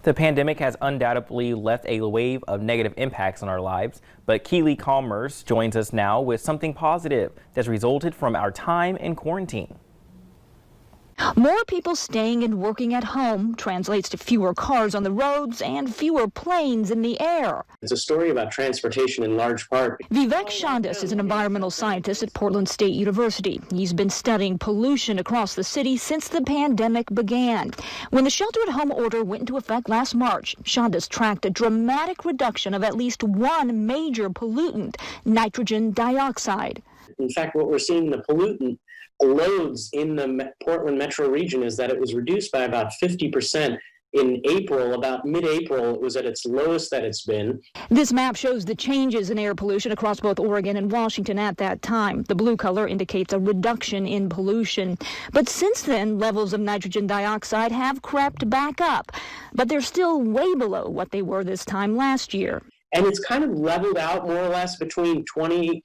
The pandemic has undoubtedly left a wave of negative impacts on our lives, but Keely Commerce joins us now with something positive that's resulted from our time in quarantine. More people staying and working at home translates to fewer cars on the roads and fewer planes in the air. It's a story about transportation in large part. Vivek Shandas is an environmental scientist at Portland State University. He's been studying pollution across the city since the pandemic began. When the shelter-at-home order went into effect last March, Shandas tracked a dramatic reduction of at least one major pollutant, nitrogen dioxide. In fact, what we're seeing in the pollutant loads in the Portland metro region is that it was reduced by about 50% in April. About mid-April, it was at its lowest that it's been. This map shows the changes in air pollution across both Oregon and Washington at that time. The blue color indicates a reduction in pollution. But since then, levels of nitrogen dioxide have crept back up. But they're still way below what they were this time last year. And it's kind of leveled out more or less between 20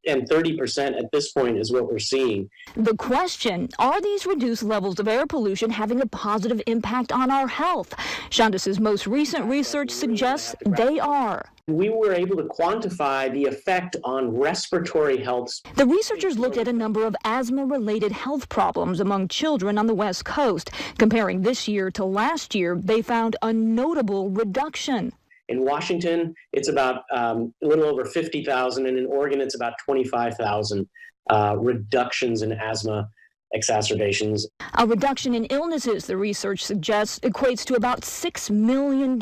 and 30% at this point is what we're seeing. The question, are these reduced levels of air pollution having a positive impact on our health? Shandas's most recent research suggests they are. We were able to quantify the effect on respiratory health. The researchers looked at a number of asthma-related health problems among children on the West Coast. Comparing this year to last year, they found a notable reduction. In Washington, it's about a little over 50,000, and in Oregon, it's about 25,000 reductions in asthma exacerbations. A reduction in illnesses, the research suggests, equates to about $6 million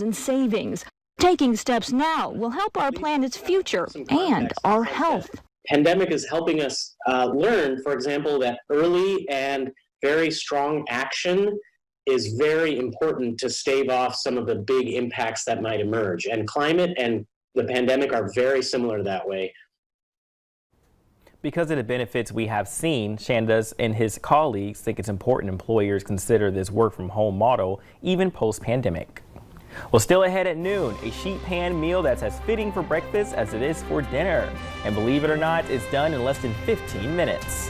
in savings. Taking steps now will help our planet's future and our health. Pandemic is helping us learn, for example, that early and very strong action is very important to stave off some of the big impacts that might emerge. And climate and the pandemic are very similar that way. Because of the benefits we have seen, Shandas and his colleagues think it's important employers consider this work from home model even post-pandemic. Well, still ahead at noon, a sheet pan meal that's as fitting for breakfast as it is for dinner. And believe it or not, it's done in less than 15 minutes.